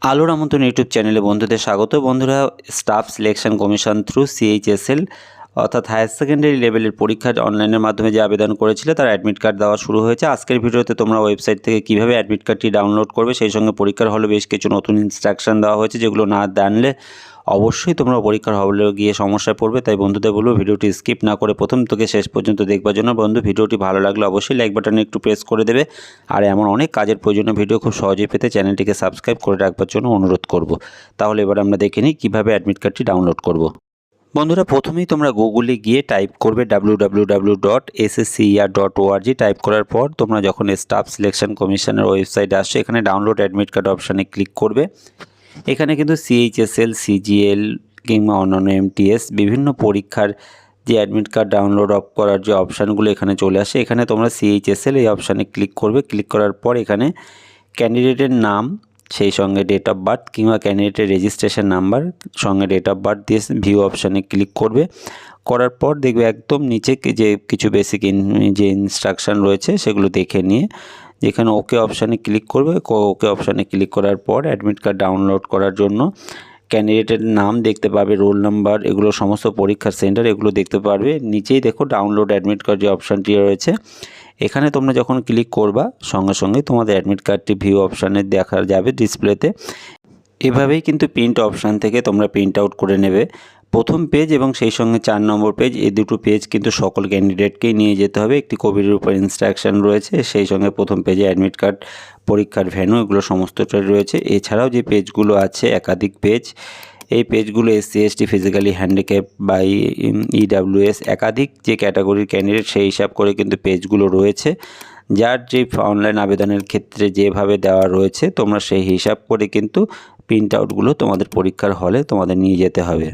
আলোর আমন্ত্রণ ইউটিউব চ্যানেলে বন্ধুদের স্বাগত। বন্ধুরা, staff selection commission through CHSL অর্থাৎ হায়ার সেকেন্ডারি লেভেলের পরীক্ষার অনলাইনের মাধ্যমে যে আবেদন করেছিলে তার অ্যাডমিট কার্ড দেওয়া শুরু হয়েছে। আজকের ভিডিওতে তোমরা ওয়েবসাইট থেকে কীভাবে অ্যাডমিট কার্ডটি ডাউনলোড করবে, সেই সঙ্গে পরীক্ষার হলে বেশ কিছু নতুন ইনস্ট্রাকশন দেওয়া হয়েছে, যেগুলো না জানলে অবশ্যই তোমরা পরীক্ষার হলে গিয়ে সমস্যায় পড়বে। তাই বন্ধুদের বলবো ভিডিওটি স্কিপ না করে প্রথম থেকে শেষ পর্যন্ত দেখবার জন্য। বন্ধু, ভিডিওটি ভালো লাগলে অবশ্যই লাইক বাটনে একটু প্রেস করে দেবে। আর এমন অনেক কাজের প্রয়োজনীয় ভিডিও খুব সহজেই পেতে চ্যানেলটিকে সাবস্ক্রাইব করে রাখবার জন্য অনুরোধ করব। তাহলে এবার আমরা দেখে নিই কীভাবে অ্যাডমিট কার্ডটি ডাউনলোড করব। বন্ধুরা, প্রথমেই তোমরা গুগলে গিয়ে টাইপ করবে www.sscer.org। টাইপ করার পর তোমরা যখন স্টাফ সিলেকশন কমিশনের ওয়েবসাইটে আসছো, এখানে ডাউনলোড অ্যাডমিট কার্ড অপশানে ক্লিক করবে। এখানে কিন্তু সিএইচএসএল, সিজিএল কিংবা অন্যান্য এমটিএস বিভিন্ন পরীক্ষার যে অ্যাডমিট কার্ড ডাউনলোড করার যে অপশানগুলো এখানে চলে আসে। এখানে তোমরা সিএইচএসএল এই অপশানে ক্লিক করবে। ক্লিক করার পর এখানে ক্যান্ডিডেটের নাম, সেই সঙ্গে ডেট অফ বার্থ কিংবা ক্যান্ডিডেটের রেজিস্ট্রেশন নাম্বার সঙ্গে ডেট অফ বার্থ দিয়ে ভিউ অপশানে ক্লিক করবে। করার পর দেখবে একদম নিচে যে কিছু বেসিক যে ইনস্ট্রাকশান রয়েছে সেগুলো দেখে নিয়ে যেখানে ওকে অপশানে ক্লিক করবে। ওকে অপশানে ক্লিক করার পর অ্যাডমিট কার্ড ডাউনলোড করার জন্য ক্যান্ডিডেটের নাম দেখতে পাবে, রোল নাম্বার, এগুলো সমস্ত পরীক্ষার সেন্টার এগুলো দেখতে পারবে। নিচেই দেখো ডাউনলোড অ্যাডমিট কার্ড যে অপশানটি রয়েছে, এখানে তোমরা যখন ক্লিক করবা সঙ্গে সঙ্গে তোমাদের অ্যাডমিট কার্ডটি ভিউ অপশানে দেখা যাবে ডিসপ্লেতে। এভাবেই কিন্তু প্রিন্ট অপশান থেকে তোমরা প্রিন্ট আউট করে নেবে। প্রথম পেজ এবং সেই সঙ্গে 4 নম্বর পেজ, এই দুটো পেজ কিন্তু সকল ক্যান্ডিডেটকেই নিয়ে যেতে হবে। একটি কপির উপর ইনস্ট্রাকশান রয়েছে, সেই সঙ্গে প্রথম পেজে অ্যাডমিট কার্ড, পরীক্ষার ভেন্যু, এগুলো সমস্তটাই রয়েছে। এছাড়াও যে পেজগুলো আছে একাধিক পেজ, এই পেজগুলো এসসি এসটি, ফিজিক্যালি হ্যান্ডিক্যাপ বা ইডাব্লিউএস একাধিক যে ক্যাটাগরির ক্যান্ডিডেট সেই হিসাব করে কিন্তু পেজগুলো রয়েছে। যার যে অনলাইন আবেদনের ক্ষেত্রে যেভাবে দেওয়া রয়েছে তোমরা সেই হিসাব করে কিন্তু প্রিন্ট আউটগুলো তোমাদের পরীক্ষার হলে তোমাদের নিয়ে যেতে হবে।